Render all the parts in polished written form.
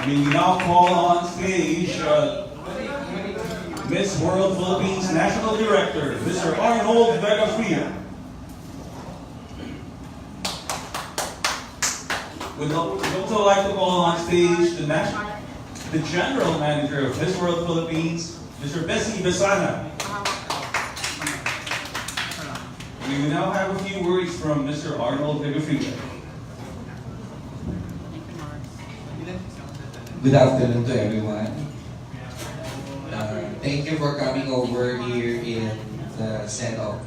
We now call on stage Miss World Philippines National Director, Mr. Arnold Vega. We'd also like to call on stage the General Manager of Miss World Philippines, Mr. Bessie Besana. We will now have a few words from Mr. Arnold Vega. Good afternoon to everyone. Thank you for coming over here in the set-up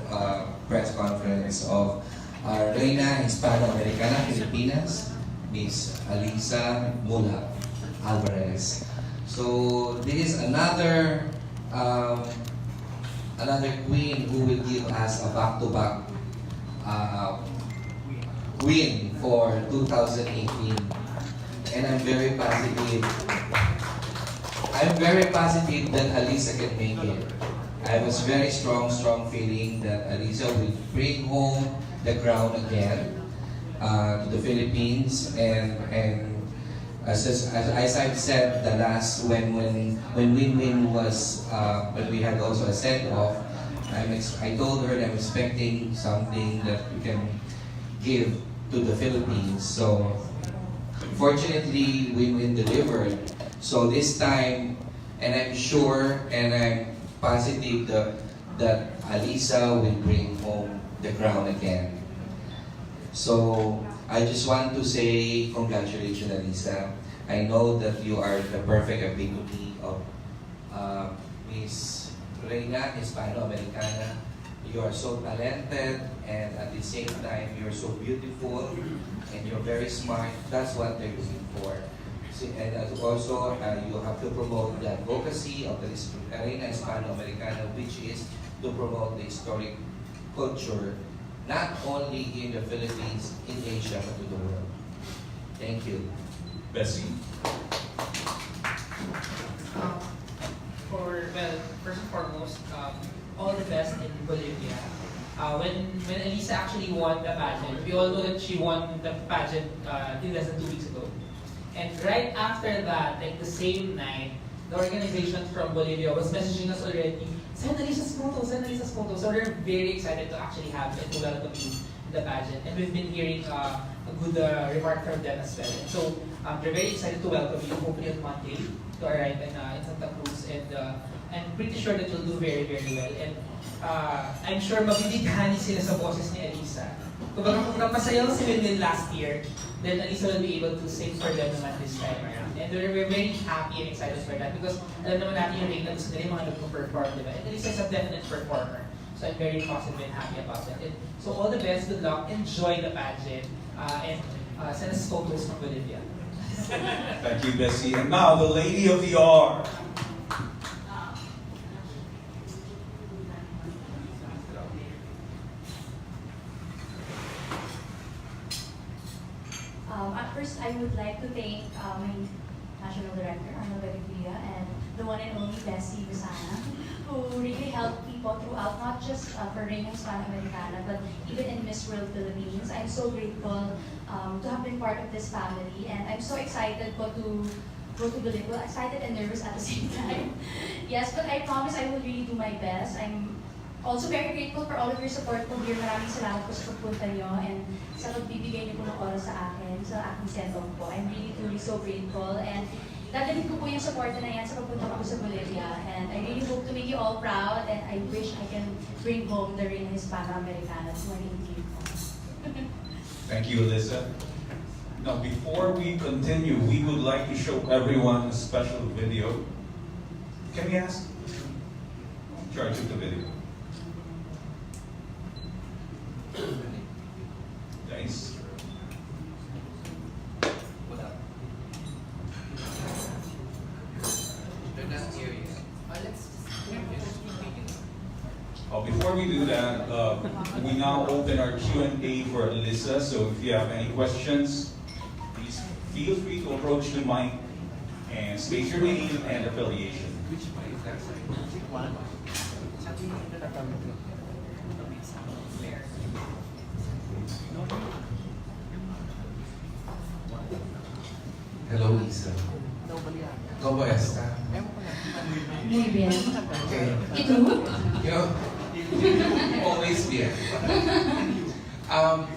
press conference of Reina, Hispanoamerican, Filipinas, Miss ALYSSA, MUHLACH, ALVAREZ. So this is another queen who will give us a back-to-back win for 2018. And I'm very positive that ALYSSA can make it. I was very strong feeling that ALYSSA will bring home the crown again to the Philippines, and as I've said the last when Win-Win was when we had also a send off, I told her that I'm expecting something that we can give to the Philippines. So fortunately, Win-Win delivered. So this time, and I'm sure and I'm positive that ALYSSA will bring home the crown again. So I just want to say congratulations, ALYSSA. I know that you are the perfect epitome of Miss Reina, Hispanoamericana. You are so talented, and at the same time, you're so beautiful, and you're very smart. That's what they're looking for. And also, you have to promote the advocacy of the Reina Hispanoamericana, which is to promote the historic culture, not only in the Philippines, in Asia, but to the world. Thank you. Bessie. First and foremost, all the best in Bolivia. When ALYSSA actually won the pageant, we all know that she won the pageant less than 2 weeks ago. And right after that, like the same night, the organization from Bolivia was messaging us already, send ALYSSA's photo, send ALYSSA's photo. So we're very excited to actually have and to welcome you in the pageant. And we've been hearing a good remark from them as well. And so we're very excited to welcome you, hopefully on Monday, to arrive in Santa Cruz. And I'm pretty sure that you'll do very, very well. And I'm sure mabibigani sila sa boses ni ALYSSA. Kumbaga kung napasayaw si Win-Win last year, then ALYSSA will be able to sing for them naman this time around. And we're very happy and excited for that because alam naman natin yung Reina gusto nila yung mga nagpo-perform, diba? And ALYSSA is a definite performer. So I'm very positive and happy about that. And so all the best, good luck, enjoy the pageant, and send us photos from Bolivia. Thank you, Bessie. And now, the Lady of the R. At first, I would like to thank my National Director, Arnold Vega, and the one and only Bessie Besana, who really helped people throughout, not just for Reina Hispanoamericana, but even in Miss World Philippines. I'm so grateful to have been part of this family, and I'm so excited to go to Bolivia. Excited and nervous at the same time. Yes, but I promise I will really do my best. I'm also very grateful for all of your support po here. Maraming salamat po sa pagpunta nyo and sa pagbibigay niyo po ng oras sa akin, sa aking send-off po. I'm really truly so grateful, and dadalhin ko po yung support na yan sa pagpunta ko sa Bolivia. And I really hope to make you all proud, and I wish I can bring home the Reina Hispanoamericana 2018. Thank you, ALYSSA. Now, before we continue, we would like to show everyone a special video. Can we ask? Charge of the video. Nice. Before we do that, we now open our Q&A for ALYSSA. So if you have any questions, please feel free to approach the mic and state your name and affiliation. Hello, Isa. ¿Cómo está? Muy bien. Okay. ¿Y tú? You know, always bien.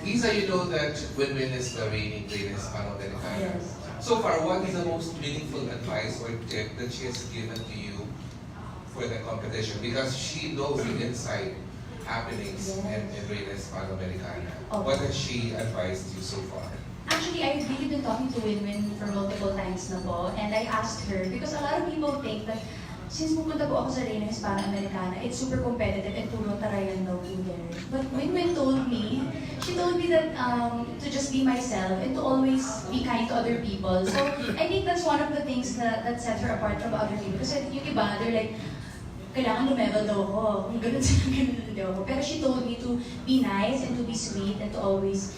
Isa, you know that Win-Win is the reigning great Hispanoamericana. Yes. So far, what is the most meaningful advice or tip that she has given to you for the competition? Because she knows the inside happenings in Reina Hispanoamericana. Okay. What has she advised you so far? Actually, I've really been talking to Win-Win for multiple times na po, and I asked her, because a lot of people think that since pupunta po ako sa Reina Hispanoamericana, it's super competitive and puro tarayan daw po there. But Win-Win told me, she told me that to just be myself and to always be kind to other people. So I think that's one of the things that sets her apart from other people. Kasi yung iba, they're like, kailangan lumevel daw ako. Kung ganun sila, ganun daw ako. Pero she told me to be nice and to be sweet and to always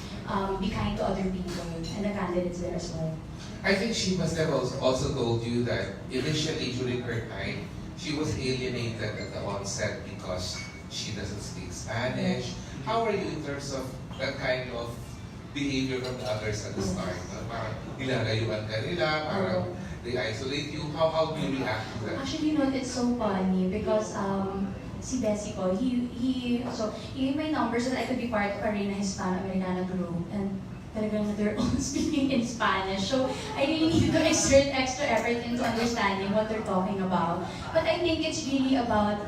be kind to other people and the candidates there as well. I think she must have also told you that initially during her time, she was alienated at the onset because she doesn't speak Spanish. How are you in terms of that kind of behavior from the others at the start? Parang nilalayuan ka nila, parang they isolate you. How do you react to that? Actually, you know, it's so funny because si Bessie ko, he gave my number so that I could be part of a Reina Hispanoamericana group. And talagang they're all speaking in Spanish. So I really need to exert extra effort into understanding what they're talking about. But I think it's really about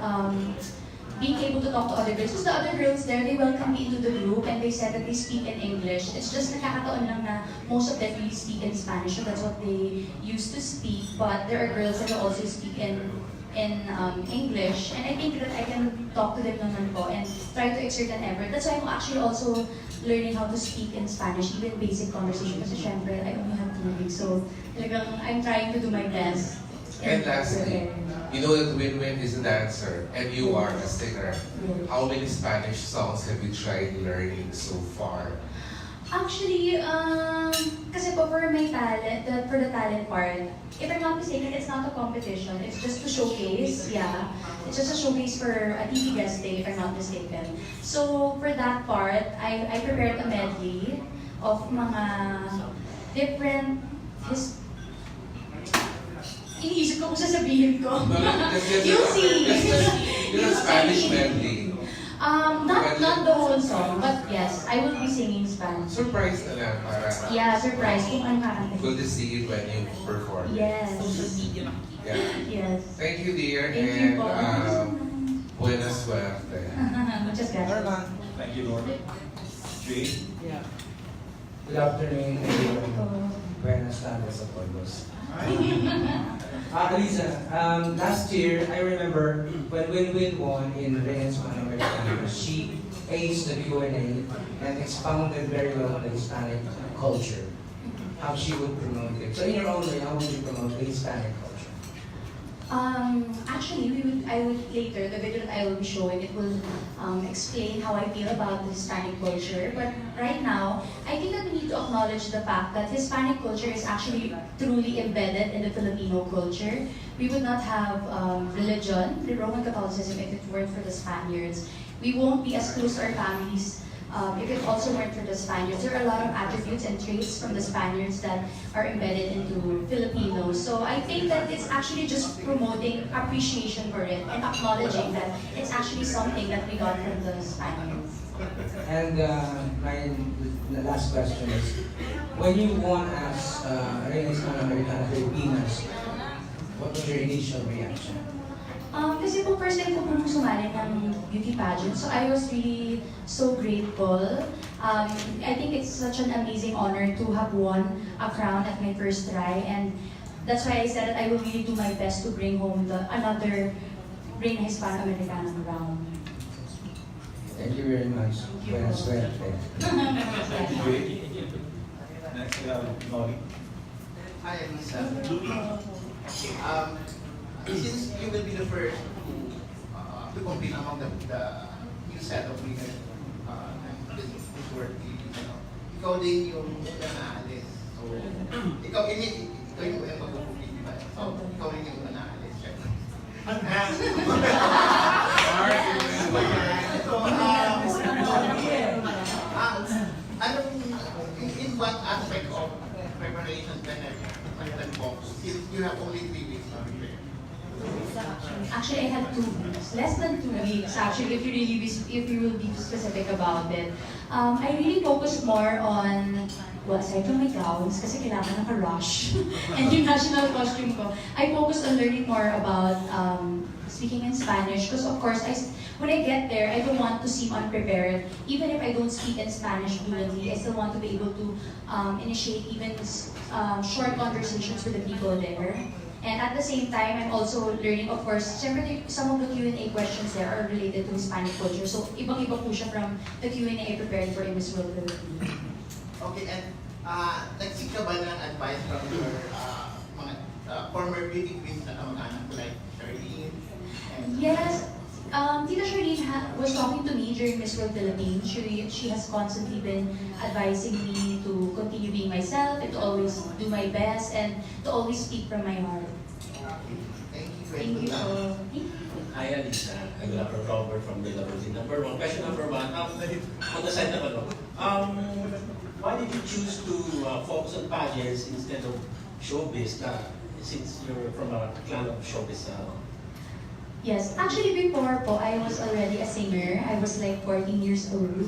being able to talk to other girls. Because the other girls there, they welcomed me into the group and they said that they speak in English. It's just nakakataon lang na most of them really speak in Spanish. So that's what they used to speak. But there are girls that also speak in English. And I think that I can talk to them naman po and try to exert an effort. That's why I'm actually also learning how to speak in Spanish, even basic conversation. Kasi syempre, I only have 2 weeks. So talagang I'm trying to do my best. And lastly, you know that Win-Win is a dancer and you are a singer. How many Spanish songs have you tried learning so far? Actually, kasi po for my talent, for the talent part, if I'm not mistaken, it's not a competition. It's just to showcase, yeah. It's just a showcase for a TV guesting, if I'm not mistaken. So for that part, I prepared a medley of mga different iniisip ko kung sasabihin ko. You'll see. You're a Spanish medley. Not the whole song, but yes, I will be singing Spanish. Surprise na lang para. Yeah, surprise kung ano kakanta. Good to see you when you perform. Yes. Yeah. Yes. Thank you, dear, Thank you and po. buena suerte. Muchas gracias. Thank you, Lord. Jay? Good afternoon, everyone. Buenas tardes a todos. ALYSSA, last year, I remember when Win-Win won in Reina Hispanoamericana, she aced the Q&A and expounded very well on the Hispanic culture, how she would promote it. So in your own way, how would you promote the Hispanic culture? Actually, I would later, the video that I will be showing, it will explain how I feel about the Hispanic culture. But right now, I think that we need to acknowledge the fact that Hispanic culture is actually truly embedded in the Filipino culture. We would not have religion, the Roman Catholicism, if it weren't for the Spaniards. We won't be as close to our families if it also weren't for the Spaniards. There are a lot of attributes and traits from the Spaniards that are embedded into Filipinos. So I think that it's actually just promoting appreciation for it and acknowledging that it's actually something that we got from the Spaniards. And the last question is, when you won as Reina Hispanoamericana Filipinas, what was your initial reaction? Kasi po first time ko po sumali ng beauty pageant, so I was really so grateful. I think it's such an amazing honor to have won a crown at my first try, and that's why I said that I will really do my best to bring home another Reina Hispanoamericana crown. Thank you very much. Buena suerte. Thank you, Jay. Next, we have Noli. Hi, Alisa. Since you will be the first to compete among the new set of winners, this work, ikaw din yung una na alis. So, ikaw yung unang mag-compete, di ba? So, ikaw rin yung una na alis, syempre. In what aspect of preparation can box. You have only 3 weeks to prepare. Actually, I had 2 weeks, less than 2 weeks. Actually, if you will be specific about it, I really focused more on, well, aside from my gowns, kasi kailangan naka-rush, and yung national costume ko, I focused on learning more about speaking in Spanish. Because of course, when I get there, I don't want to seem unprepared. Even if I don't speak in Spanish fluently, I still want to be able to initiate even short conversations with the people there. And at the same time, I'm also learning, of course, syempre some of the Q&A questions there are related to Hispanic culture. So, ibang-iba po siya from the Q&A I prepared for Miss World Philippines. Okay, and nag-seek ka ba ng advice from your mga former beauty queens na kamag-anak like Charlene? Yes, Tita Charlene was talking to me during Miss World Philippines. She has constantly been advising me to continue being myself and to always do my best and to always speak from my heart. Thank you. Thank you po. Hi, ALYSSA. I'm Dr. Robert from the number 1. Question number 1. On the side of why did you choose to focus on pageants instead of showbiz? Since you're from a clan of showbiz. Yes, actually before po, I was already a singer. I was like 14 years old.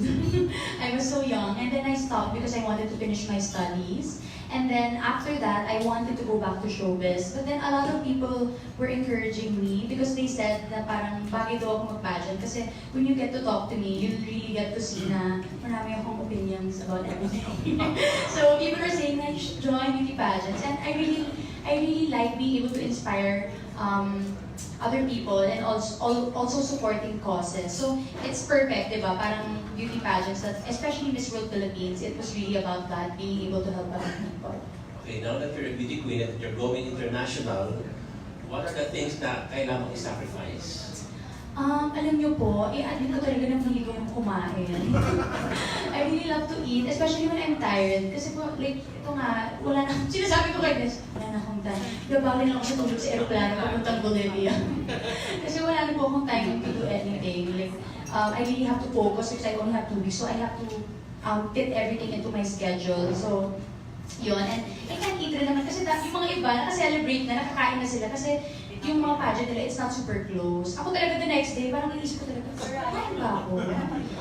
I was so young. And then I stopped because I wanted to finish my studies. And then after that, I wanted to go back to showbiz. But then a lot of people were encouraging me because they said na parang bagay daw ako mag-pageant. Kasi when you get to talk to me, you really get to see na marami akong opinions about everything. So people are saying na you should join beauty pageants. And I really like being able to inspire other people and also supporting causes. So it's perfect, diba? Parang beauty pageants, that, especially Miss World Philippines, it was really about that, being able to help other people. Okay, now that you're a beauty queen and you're going international, what are the things na kailangan mong i-sacrifice? Alam niyo po, admit ko talaga ng mahilig yung kumain. I really love to eat, especially when I'm tired. Kasi po, like, ito nga, wala na, sinasabi ko kay Des, wala na akong time. Gabawin lang ako sa tulog sa aeroplano papuntang Bolivia. Kasi wala na po akong time to do anything. Like, I really have to focus because I only have 2 weeks. So I have to fit everything into my schedule. So, yun. And I can't eat rin naman kasi yung mga iba, naka-celebrate na, nakakain na sila. Kasi yung mga pageant nila, it's not super close. Ako talaga the next day, parang naisip ko talaga, kain ba ako?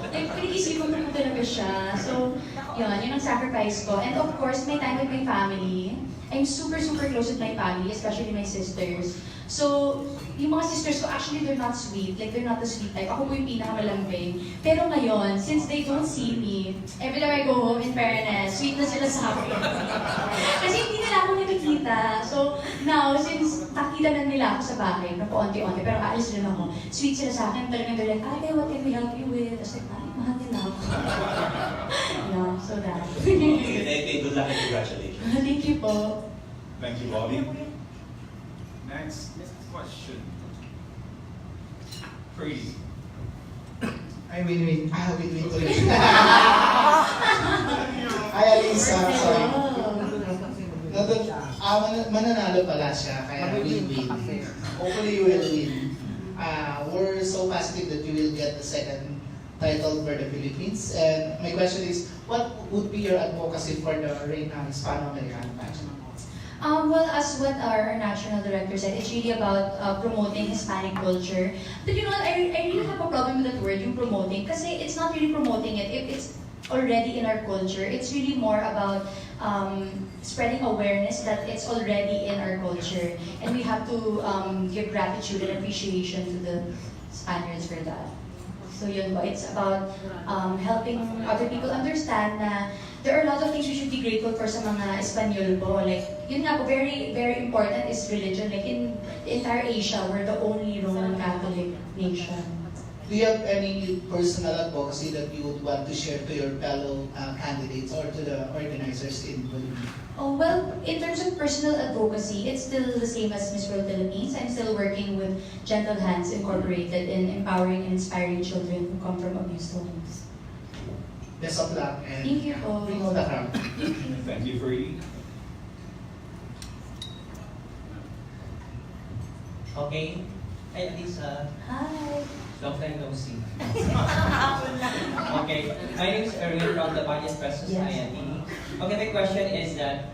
Like, pinag-isipan ko talaga siya. So, yun ang sacrifice ko. And of course, my time with my family. I'm super, super close with my family, especially my sisters. So, yung mga sisters ko, actually, they're not sweet. Like, they're not the sweet type. Ako po yung pinakamalambing. Pero ngayon, since they don't see me, every time I go home, in fairness, sweet na sila sa akin. Kasi hindi nila ako nakikita. So, now, since nakita na nila ako sa bahay, na paunti-unti, pero aalis rin ako, sweet sila sa akin. Talagang they're like, ate, what can we help you with? Tapos like, ay, mahal nila ako. Yeah, so that. Okay, good luck and congratulations. Thank you po. Thank you, Bobby. Next question. Pretty. Ay, win-win. Win-win tuloy. Ay, ALYSSA, sorry. Mananalo pala siya, kaya win-win. Hopefully you will win. We're so positive that you will get the second title for the Philippines. And my question is, what would be your advocacy for the Reina Hispanoamerican pageant? Well, as what our national director said, it's really about promoting Hispanic culture. But you know what, I really have a problem with that word, yung promoting, kasi it's not really promoting it if it's already in our culture. It's really more about spreading awareness that it's already in our culture. And we have to give gratitude and appreciation to the Spaniards for that. So yun po, it's about helping other people understand na there are a lot of things we should be grateful for sa mga Espanyol po. Like, yun nga po, very, very important is religion. Like in the entire Asia, we're the only Roman Catholic nation. Do you have any personal advocacy that you would want to share to your fellow candidates or to the organizers in Bolivia? Oh, well, in terms of personal advocacy, it's still the same as Miss World Philippines. I'm still working with Gentle Hands Incorporated in empowering and inspiring children who come from abused homes. Best of luck and Thank you po. bring all the crowd. Thank you, Pretty. Okay. Hi, ALYSSA. Hi. Long time no see. Okay. My name is Erwin from the Panyas Press Society. Okay, my question is that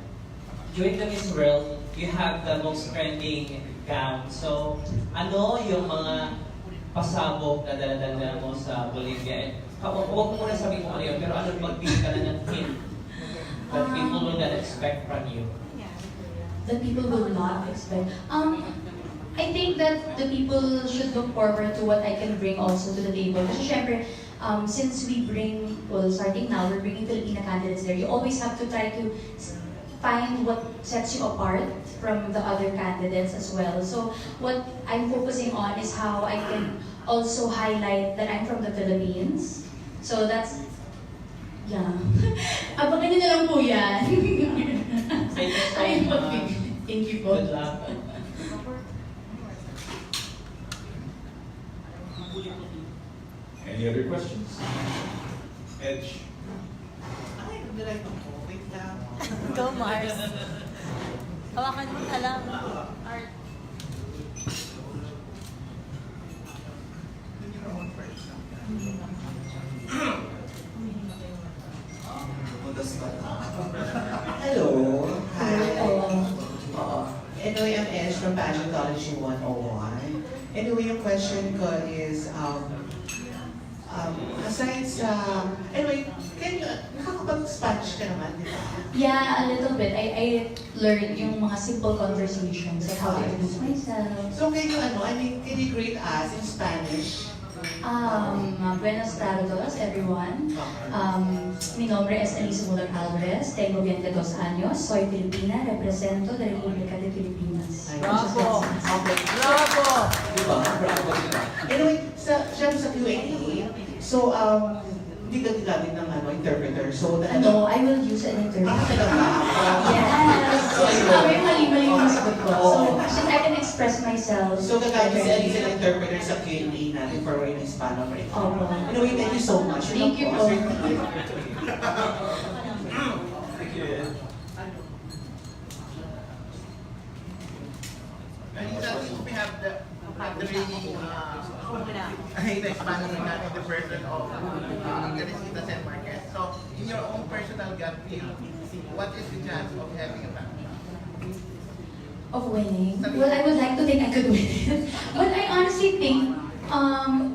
during the Miss World, you have the most trending gown. So, ano yung mga pasabog na dala-dala mo sa Bolivia? Huwag mo muna sabihin kung ano yun, pero ano magbigay ka na ng hint that people will not expect from you? That people will not expect. I think that the people should look forward to what I can bring also to the table. Kasi syempre, since we bring, well, starting now, we're bringing Filipina candidates there, you always have to try to find what sets you apart from the other candidates as well. So what I'm focusing on is how I can also highlight that I'm from the Philippines. So that's, yeah. Abangan niyo na lang po yan. Thank you so Ay, much. thank you po. Good luck. Any other questions? Edge. Ay, nilay ko po. Wait lang. Go, Mars. Hawakan mo na lang. Art. Hello. Hi. Hello. Anyway, I'm Ash from Pageantology 101. Anyway, yung question ko is, aside sa, anyway, nakakapag-Spanish ka naman, di ba? Yeah, a little bit. I learned yung mga simple conversations, like how to introduce myself. So can you greet us in Spanish? Buenas tardes, everyone. Mi nombre es ALVAREZ, tengo 22 años, soy filipina, represento de la República de Filipinas. Muchas Bravo! gracias. Bravo! Diba? Bravo, diba? Anyway, syempre sa Q&A, so, hindi ka ginamit ng interpreter. So, No, I will use an interpreter. talaga? Yes! May mali-mali yung sagot ko. So, since I can express myself. So, gagamit si Alisa ng interpreter sa Q&A natin for Reina Hispanoamerican. Opo. Anyway, thank you so much. Thank you po. Alisa, since we have the reading, the Hispanoamerican in the person of Teresita San Marquez. So, in your own personal gut feel, what is the chance of having a family? Of winning? Well, I would like to think I could win it. But I honestly think,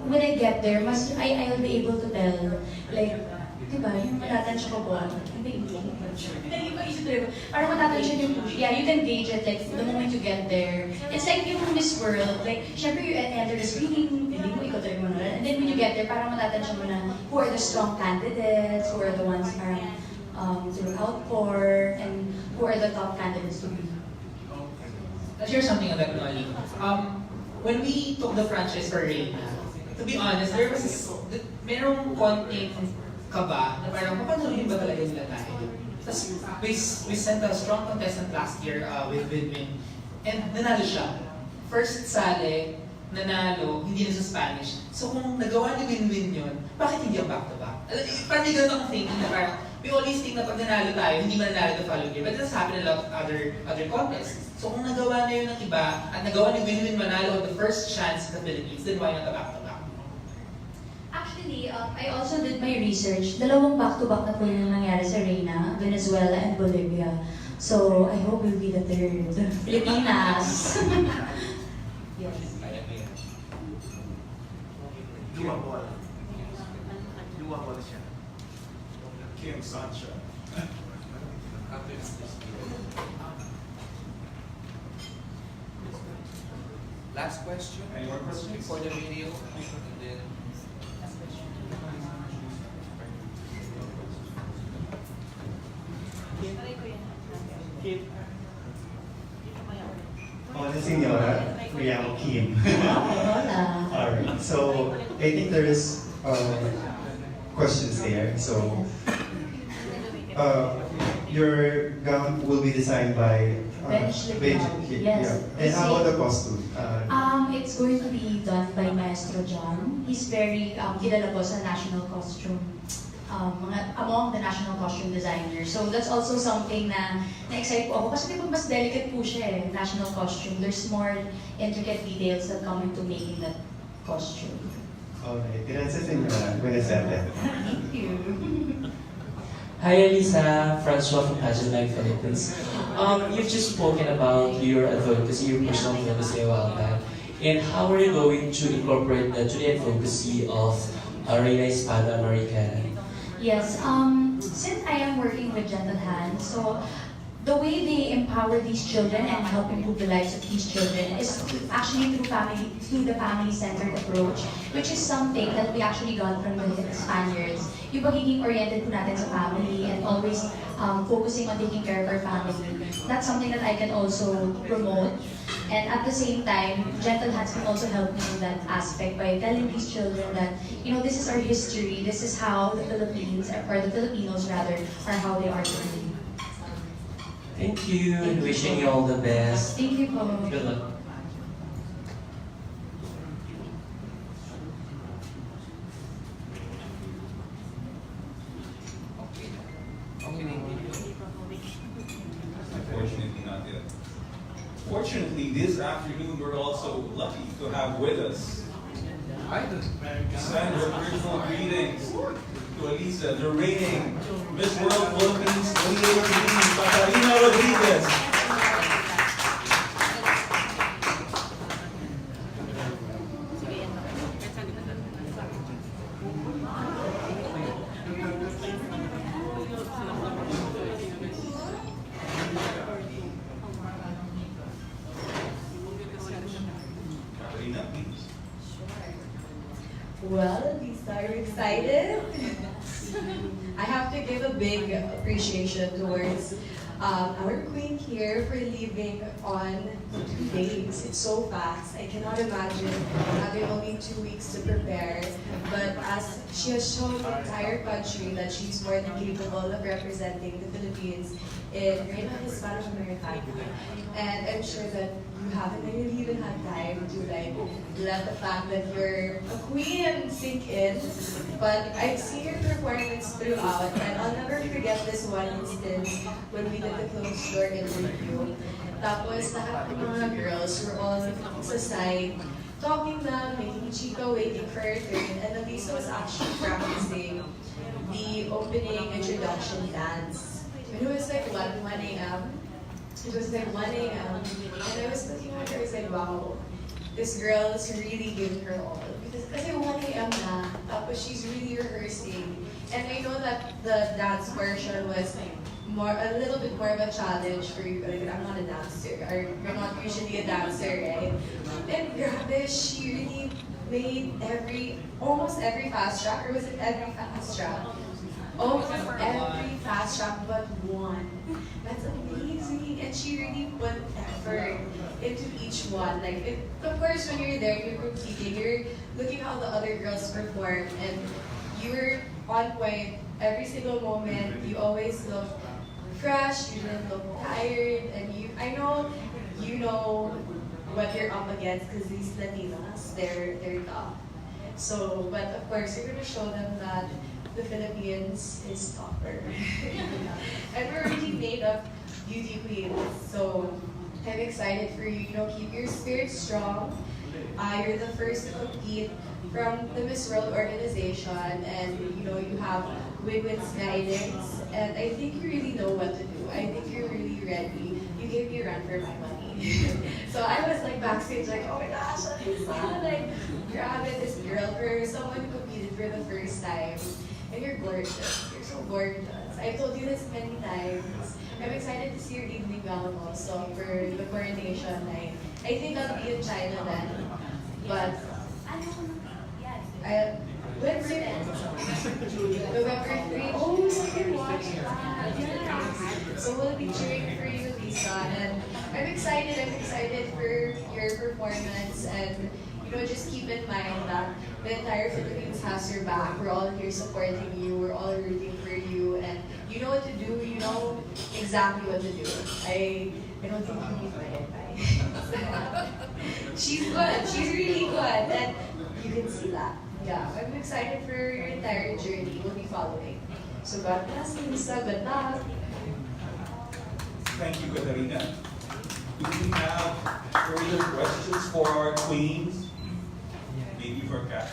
when I get there, I'll be able to tell, like, diba, yung matatansya ko po, hindi ko isip talaga. Parang matatansya yung push. Yeah, you can gauge it, like, the moment you get there. It's like yung Miss World, like, syempre you enter the screening, hindi mo ikaw talaga manonood. And then when you get there, parang matatansya mo na who are the strong candidates, who are the ones parang to look out for, and who are the top candidates to be. I'll share something on that, Nolly. When we took the franchise for Reina, to be honest, merong konting kaba na parang papanuloyin ba talaga nila tayo? Tapos we sent a strong contestant last year with Win-Win, and nanalo siya. First sale, nanalo, hindi na sa Spanish. So kung nagawa ni Win-Win yun, bakit hindi ang back-to-back? Parang may ganun akong thinking na parang, we always think na pag nanalo tayo, hindi mananalo the following year. But that's happened in a lot of other contests. So kung nagawa na yun ng iba, at nagawa ni Win-Win manalo on the first chance in the Philippines, then why not a back-to-back? Actually, I also did my research. Dalawang back-to-back na po yung nangyari sa Reina, Venezuela and Bolivia. So, I hope we'll be the third. Filipinas! Yes. Doable siya. Kim Sancha. Last question. Any more questions? Before the video. And then Hola, Senora. Me llamo Kim. Hola. Alright, so I think there is questions there. So your gown will be designed by Bench. Bench. Yes. Yeah. And how about the costume? It's going to be done by Maestro John. He's very kilala po sa national costume. Among the national costume designers. So that's also something na na-excite po ako kasi diba mas delicate po siya eh, national costume. There's more intricate details that come into making that costume. Alright, gracias, Senora. Buenas tardes. Thank you. Hi, ALYSSA. Francois from Pageant Life Philippines. You've just spoken about your advocacy, your personal advocacy a while back. And how are you going to incorporate that to the advocacy of Reina Hispanoamerican? Yes, since I am working with Gentle Hands, so the way they empower these children and help improve the lives of these children is actually through the family-centered approach, which is something that we actually got from the Spaniards. Yung pagiging oriented po natin sa family and always focusing on taking care of our family. That's something that I can also promote. And at the same time, Gentle Hands can also help me in that aspect by telling these children that, you know, this is our history, this is how the Philippines, or the Filipinos rather, are how they are today. Thank you, and wishing you all the best. Thank you po. Good luck. Unfortunately, not yet. Fortunately, this afternoon we're also lucky to have with us. Send her grateful greetings to ALYSSA, the reigning Miss World Philippines 2018, Catarina Rodriguez. Catarina, please. Well, Lisa, are you excited? I have to give a big appreciation towards our queen here for leaving on 2 days. It's so fast. I cannot imagine having only 2 weeks to prepare. But as she has shown the entire country that she's more than capable of representing the Philippines in Reina Hispanoamerican. And I'm sure that you haven't really even had time to let the fact that you're a queen sink in. But I've seen your performance throughout, and I'll never forget this one instance when we did the closed door interview. Tapos lahat ng mga girls were all sa side, talking lang, making chika, waiting for her turn, and Alyssa was actually practicing the opening introduction dance. And it was like 1 a.m. It was like 1 a.m. And I was looking at her, I was like, wow, this girl is really giving her all. Because kasi 1 a.m. na, tapos she's really rehearsing. And I know that the dance version was a little bit more of a challenge for you. Like, I'm not a dancer, or you're not usually a dancer, right? And grabe, she really made almost every fast track, or was it every fast track? Almost every fast track but one. That's amazing. And she really put effort into each one. Like, of course, when you're there, you're competing, you're looking how the other girls perform, and you're on point every single moment. You always look fresh, you didn't look tired, and I know you know what you're up against because these Latinas, they're tough. So, but of course, you're gonna show them that the Philippines is tougher. And we're really made of beauty queens. So I'm excited for you. Keep your spirit strong. You're the first to compete from the Miss World organization, and you have women's guidance. And I think you really know what to do. I think you're really ready. You gave me a run for my money. So I was like backstage, like, oh my gosh, ALYSSA, like, grab it, this girl, for someone who competed for the first time. And you're gorgeous. You're so gorgeous. I've told you this many times. I'm excited to see your evening gown also for the coronation night. I think I'll be in China then. But when's it? November 3. Oh, so you can watch that. Yes. So we'll be cheering for you, Lisa. And I'm excited for your performance, and just keep in mind that the entire Philippines has your back. We're all here supporting you. We're all rooting for you, and you know what to do. You know exactly what to do. I don't think you need my advice. She's good. She's really good, and you can see that. Yeah, I'm excited for your entire journey. We'll be following. So God bless, Lisa. Good luck. Thank you, Catarina. Do we have further questions for our queens? Maybe for Kat.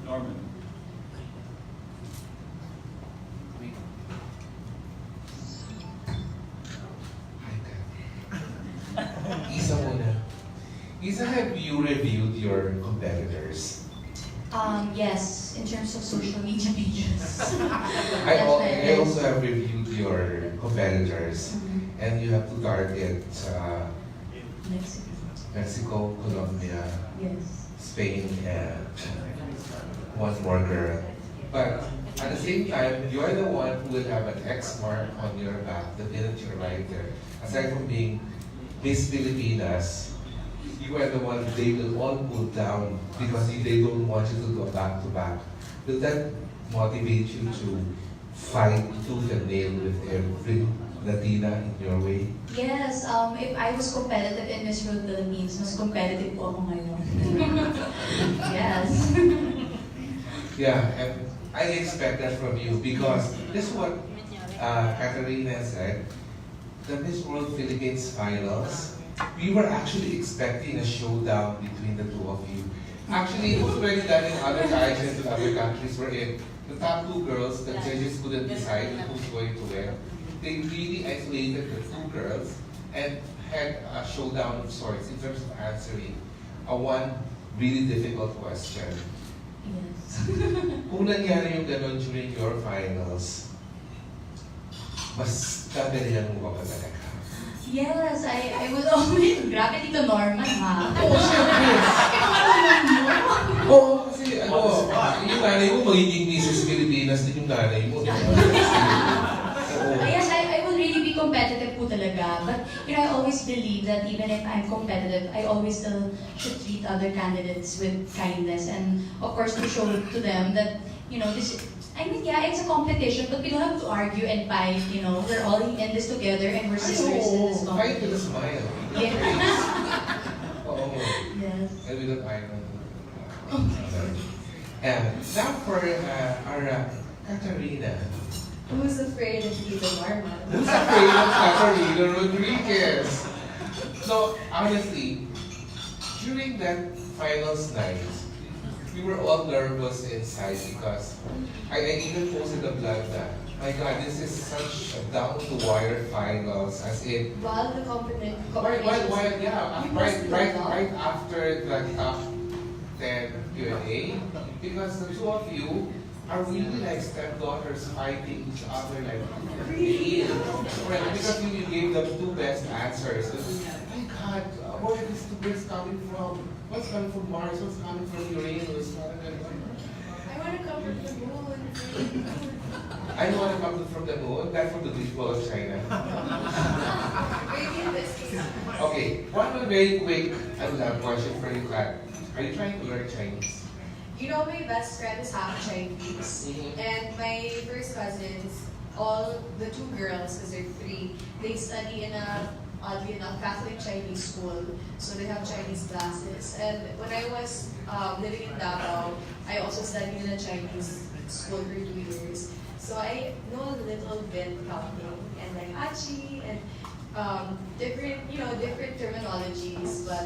Norman. Isa, have you reviewed your competitors? Yes, in terms of social media pages. I also have reviewed your competitors, and you have to target Mexico, Colombia, Yes. Spain, and one more girl. But at the same time, you are the one who will have an X mark on your back the minute you're right there. Aside from being Miss Filipinas, you are the one they will all put down because they don't want you to go back to back. Will that motivate you to fight tooth and nail with every Latina in your way? Yes, if I was competitive in Miss World Philippines, mas competitive po ako ngayon. Yes. Yeah, and I expect that from you because this is what Katarina said. The Miss World Philippines finals, we were actually expecting a showdown between the two of you. Actually, it was already done in other pageants in other countries wherein the top two girls, the judges couldn't decide who's going to win. They really isolated the two girls and had a showdown of sorts in terms of answering one really difficult question. Yes. Kung nangyari yung ganon during your finals, mas gagalingan mo ba talaga? Yes, I will always, grabe dito Norman ha. Oo, syempre. Oo, kasi yung nanay mo magiging Mrs. Pilipinas din yung nanay mo. Yes, I will really be competitive po talaga. But I always believe that even if I'm competitive, I always still should treat other candidates with kindness. And of course, to show to them that, yeah, it's a competition, but we don't have to argue and fight, We're all in this together and we're sisters in this competition. Fight with a smile. Yes. Oo. Yes. And with an iron. And now for our Katarina. Who's afraid of Tita Norma? Who's afraid of Katarina Rodriguez? So, honestly, during that finals night, we were all nervous inside because I even posted a blog that, my God, this is such a down-to-wire finals, as in... While the competition... Right after the top 10 Q&A, because the two of you are really like stepdaughters fighting each other like... Really? Because you gave them two best answers. My God, where are these two girls coming from? What's coming from Mars? What's coming from Uranus? I want to come from the moon. I don't want to come from the moon. That's from the visual of China. Maybe in this case. Okay, one very quick question for you, Kat. Are you trying to learn Chinese? My best friend is half Chinese. And my first cousins, all the two girls, because they're three, they study in a, oddly enough, Catholic Chinese school. So they have Chinese classes. And when I was living in Davao, I also studied in a Chinese school for 2 years. So I know a little bit counting and like achi and different terminologies. But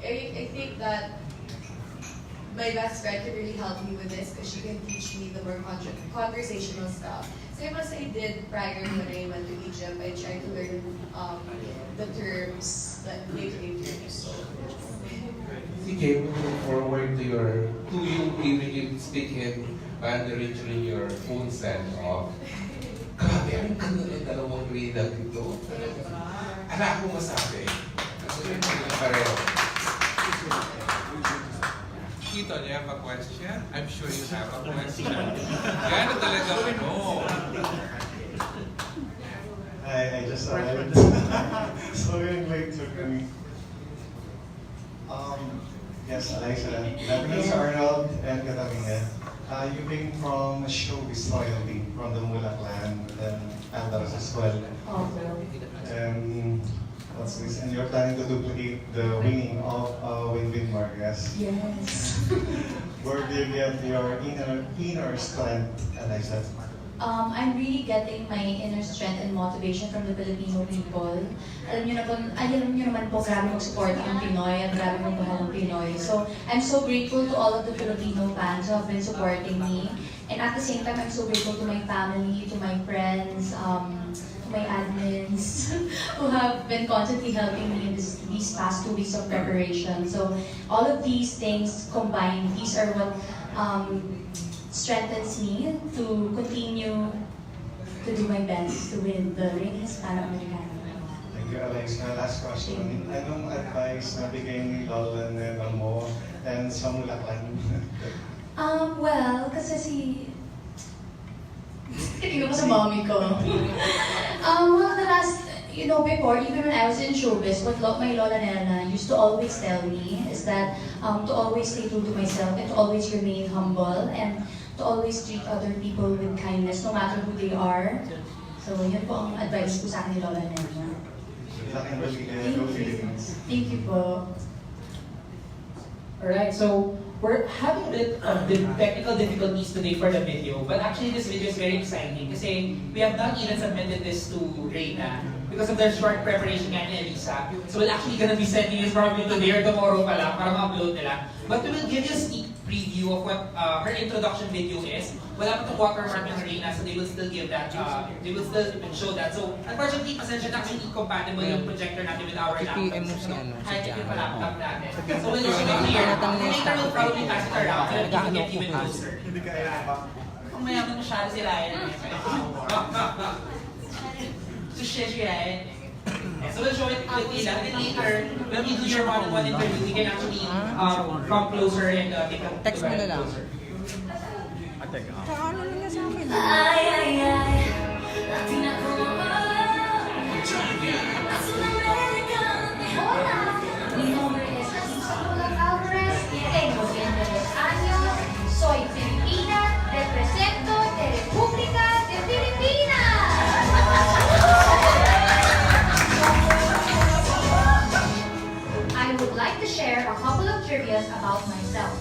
I think that my best friend can really help me with this because she can teach me the more conversational stuff. Same as I did prior when I went to Egypt, I tried to learn the terms, the day-to-day terms. Sige, we look forward to you hearing you speak in Mandarin during your own send-off. Grabe, ang ganda ng dalawang Reina dito. Ala akong masabi. Kasi yun yung pareho. Kito, do you have a question? I'm sure you have a question. Gano'n talaga ano? I just arrived. So very late to me. Yes, ALYSSA. That's Arnold and Katarina. You came from a show with royalty from the MUHLACH clan, and ALVAREZ as well. What's this? And you're planning to duplicate the winning of Win-Win Marquez. Yes. Where do you get your inner strength, ALYSSA? I'm really getting my inner strength and motivation from the Filipino people. Alam niyo naman po, grabe mag-support ang Pinoy at grabe magmahal ang Pinoy. So, I'm so grateful to all of the Filipino fans who have been supporting me. And at the same time, I'm so grateful to my family, to my friends, to my admins, who have been constantly helping me in these past 2 weeks of preparation. So all of these things combined, these are what strengthens me to continue to do my best to win the Reina Hispanoamerican. Thank you, ALYSSA. Last question. Anong advice na bigay ni Lola Nena mo and sa MUHLACH? Well, kasi tingnan ko sa mommy ko. Well, the last, before, even when I was in showbiz, what my Lola Nena used to always tell me is that to always stay true to myself and to always remain humble and to always treat other people with kindness, no matter who they are. So, yun po ang advice ko sa akin ni Lola Nena. Thank you po. Alright, so we're having a bit of technical difficulties today for the video, but actually this video is very exciting kasi we have not even submitted this to Reina because of their short preparation nga ni ALYSSA. So we're actually gonna be sending this probably today or tomorrow pa lang para ma-upload nila. But we will give you a sneak preview of what her introduction video is. Wala pa itong watermark ng Reina, so they will still give that, they will still show that. So unfortunately, pasensya na kasi incompatible yung projector natin with our laptop. Kahit yung laptop natin. So we'll show it here. Later we'll probably pass it around so that we can get even closer. Kung mayaman masyado si Ryan. So share si Ryan. So we'll show it quickly lang. Then later, when we do your one-on-one interview, we can actually come closer and take a Text mo na lang. closer. Ano lang nga sa akin? Ay, ay, ay. Latin ako. Hola. Mi nombre es ALVAREZ. Tengo 22 años. Soy filipina. Represento de República de Filipinas. I would like to share a couple of trivias about myself.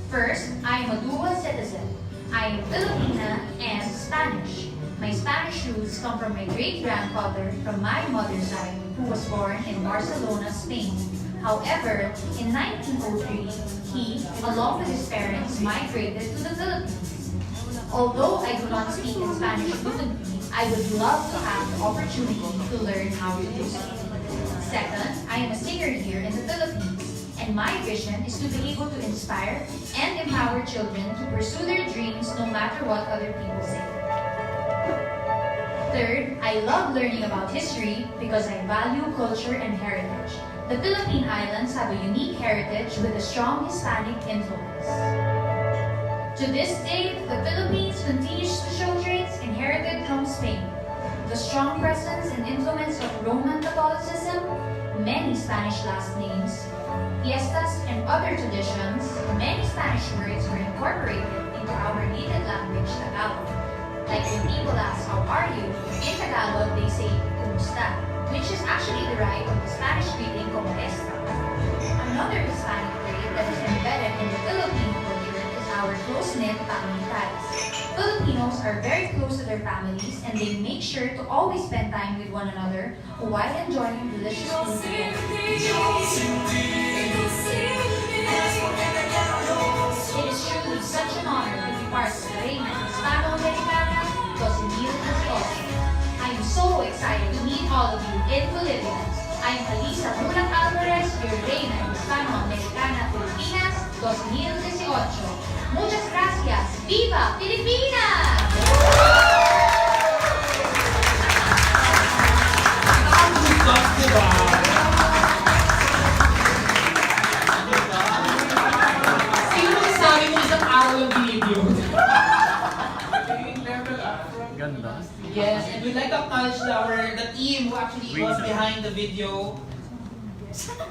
First, I am a dual citizen. I am Filipina and Spanish. My Spanish roots come from my great-grandfather from my mother's side, who was born in Barcelona, Spain. However, in 1903, he, along with his parents, migrated to the Philippines. Although I do not speak in Spanish fluently, I would love to have the opportunity to learn how to do so. Second, I am a singer here in the Philippines. And my vision is to be able to inspire and empower children to pursue their dreams no matter what other people say. Third, I love learning about history because I value culture and heritage. The Philippine Islands have a unique heritage with a strong Hispanic influence. To this day, the Philippines continues to show traits inherited from Spain. The strong presence and influence of Roman Catholicism, many Spanish last names, fiestas, and other traditions, many Spanish words were incorporated into our native language, Tagalog. Like when people ask, how are you? In Tagalog, they say, kumusta? Which is actually derived from the Spanish greeting, como esta. Another Hispanic trait that is embedded in the Philippine culture is our close-knit family ties. Filipinos are very close to their families and they make sure to always spend time with one another while enjoying delicious food together. It is truly such an honor to be part of the Reina Hispanoamerican 2018. I am so excited to meet all of you in Filipinas. I am ALYSSA MUHLACH ALVAREZ, your Reina Hispanoamericana Filipinas 2018. Muchas gracias! Viva Filipinas! Sino magsasabi mo isang araw ng video? Ganda. Yes, and we'd like to acknowledge the team who actually was behind the video.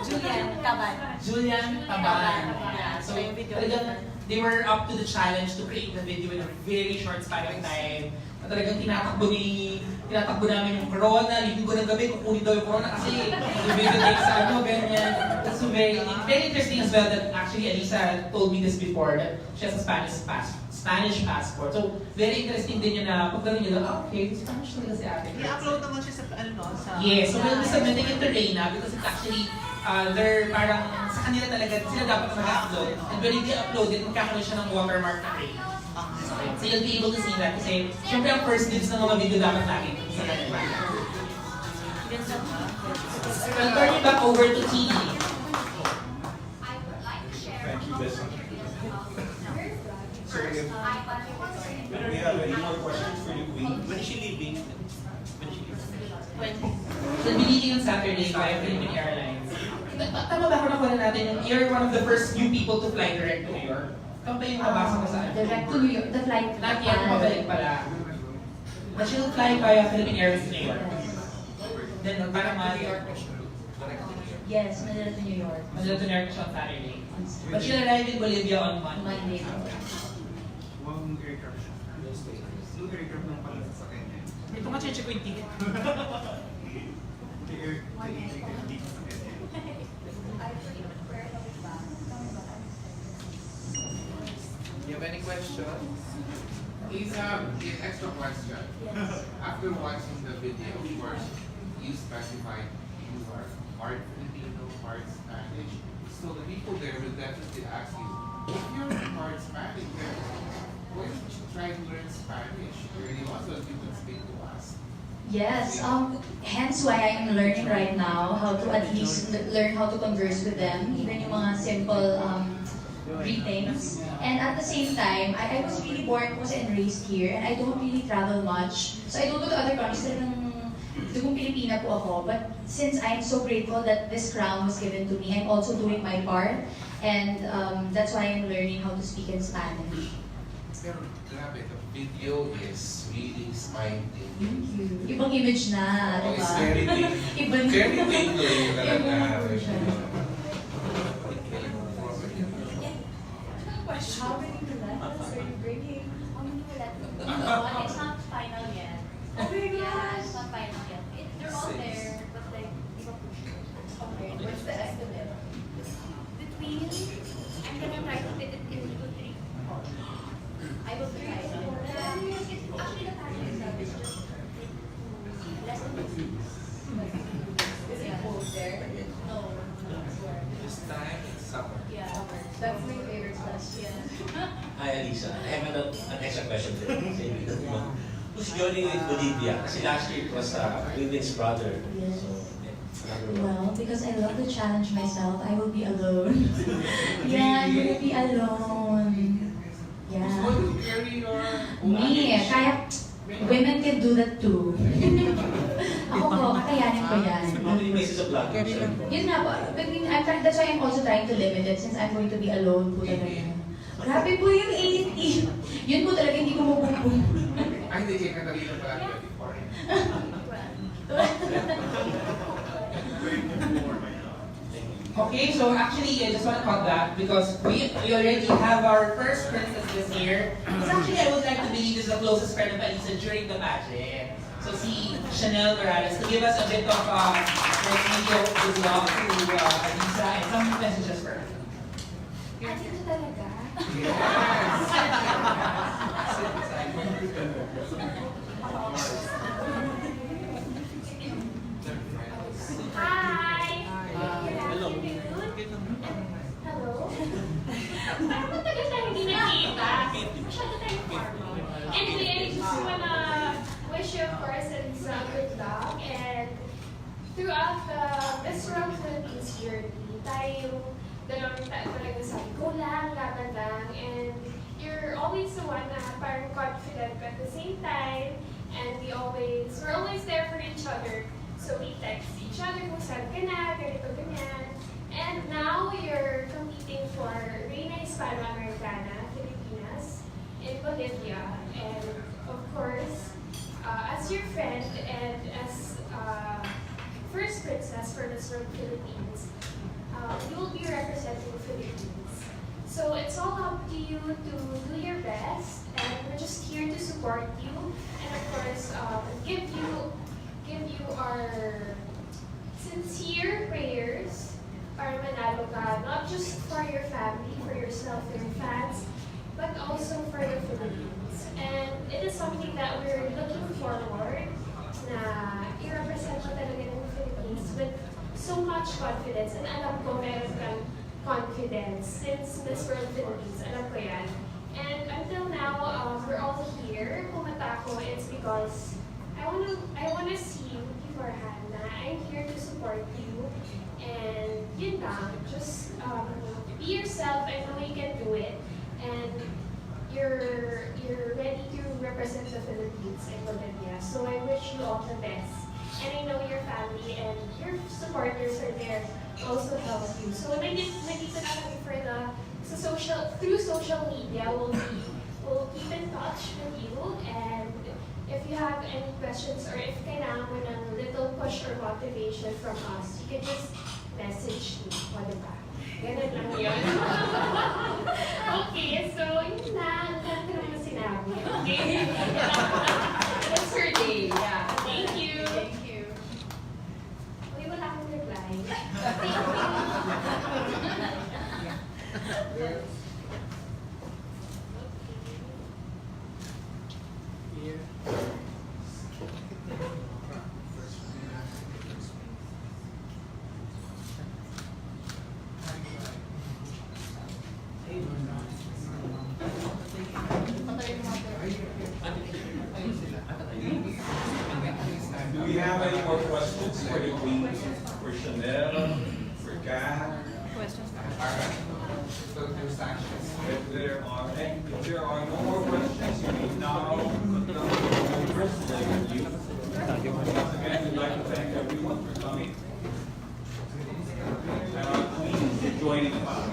Julian Taban. Julian Taban. Yeah, So, yung video. they were up to the challenge to create the video in a very short span of time. At talagang tinatakbo namin yung corona, linggo ng gabi, kukunin daw yung corona kasi yung video takes ganyan. That's so very interesting as well that actually ALYSSA told me this before that she has a Spanish passport. So, very interesting din yun na pag gano'n nyo lang, okay, Spanish talaga si ate. I-upload naman siya sa sa... Yes, so we'll be submitting it to Reina because it's actually, they're parang sa kanila talaga, sila dapat mag-upload. And when they upload it, magkakaroon siya ng watermark na Reina. So you'll be able to see that kasi syempre ang first dibs ng mga video dapat natin sa kanila. I'll turn it back over to TV. Thank you, Bessa. So if we have any more questions for you, Queen? When is she leaving? So leaving on Saturday via Philippine Airlines. Tama ba kung nakuha natin, you're one of the first few people to fly direct to New York? Tama ba yung nabasa ko sa Direct to New York, the flight. Not yet, mabalik pala. But she'll fly via Philippine Airlines to New York. Then parang New York. Yes, Manila to New York. Manila to New York siya on Saturday. But she'll arrive in Bolivia on Monday. Monday. One aircraft siya. Two aircraft lang pala sa kanya. Ito nga check ko yung ticket. You have any questions? Is an extra question. After watching the video, of course, you specified you are part Filipino, part Spanish. So the people there will definitely ask you, if you're part Spanish, then why don't you try to learn Spanish? You also you can speak to us. Yes, hence why I'm learning right now how to at least learn how to converse with them, even yung mga simple greetings. And at the same time, I was really born and raised here, and I don't really travel much. So I don't go to other countries. Dugong Pilipina po ako. But since I'm so grateful that this crown was given to me, I'm also doing my part. And that's why I'm learning how to speak in Spanish. Pero grabe, the video is really spine Thank you. Ibang image na, Oh, diba? it's very big. Ibang Very big talaga. How many muletas are you bringing? How many will it's not final yet. Oh my Yeah, gosh! it's not final yet. They're all there, but like, di ba push? Okay, what's the estimate? Between, I'm gonna try to fit it into 3. I will try. It's actually the pattern itself is just less than 2. Is it cold there? No. This time, it's summer. Yeah. That's my favorite question. Hi, ALYSSA. I have an extra question there. Who's joining with Bolivia? Kasi last year it was Women's Brother. Yes. So, another one. Well, because I love to challenge myself, I will be alone. Yeah, I'm gonna be alone. Yeah. Me, kaya women can do that too. Ako po, kakayanin ko yan. How many places of blood? Yun nga po, that's why I'm also trying to limit it since I'm going to be alone po talaga. Grabe po yung 80. Yun po talaga hindi ko mabubuo. Ay, hindi kaya Catalina pala 24. Okay, so actually, I just want to cut that because we already have our first princess this year. Because actually, I would like to believe is the closest friend of ALYSSA during the pageant. So si Chanel Morales to give us a bit of video good luck to ALYSSA and some messages for her. Dito talaga? Hi! Hello. Hello? Parang matagal tayo hindi nakita. Masyado tayo formal. Anyway, I just wanna wish you, of course, ALYSSA good luck. And throughout the Miss World Philippines journey, tayo dalawang talaga sabi, go lang, laban lang. And you're always the one na parang confident but at the same time. And we're always there for each other. So we text each other kung saan ka na, ganito, ganyan. And now you're competing for Reina Hispanoamerican, Filipinas, in Bolivia. And of course, as your friend and as first princess for Miss World Philippines, you will be representing the Philippines. So it's all up to you to do your best, and we're just here to support you, and of course, give you our sincere prayers para manalo ka, not just for your family, for yourself, your fans, but also for the Philippines. And it is something that we're looking forward na i-represent mo talaga ng Philippines with so much confidence. And alam ko meron kang confidence since Miss World Philippines, alam ko yan. And until now, we're all here. Pumunta ako, it's because I wanna see you beforehand na I'm here to support you. And yun lang, just be yourself. I know you can do it. And you're ready to represent the Philippines and Bolivia. So I wish you all the best. And I know your family and your supporters are there to also help you. So nandito na kami for through social media, we'll keep in touch with you. And if you have any questions or if kailangan mo ng little push or motivation from us, you can just message me. O, diba? Ganun lang yun. Okay, so yun na. Ang ganda naman na sinabi. Okay? That's her day. Yeah. Thank you. Thank you. Uy, wala akong reply. Thank you. Do we have any more questions for the Queen, for Chanel, for Kat? Questions? If there are no more questions, we may now conduct the personal interview. Once again, we'd like to thank everyone for coming. And our Queen for joining us.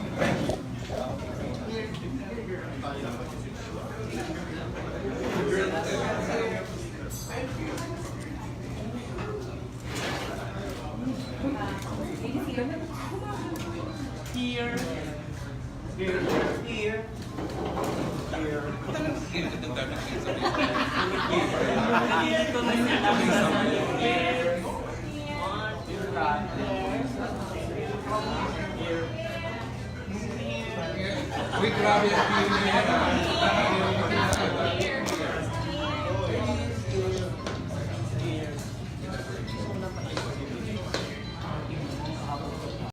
Thank you. Here. Here. Here. Uy, grabe ang feeling niya.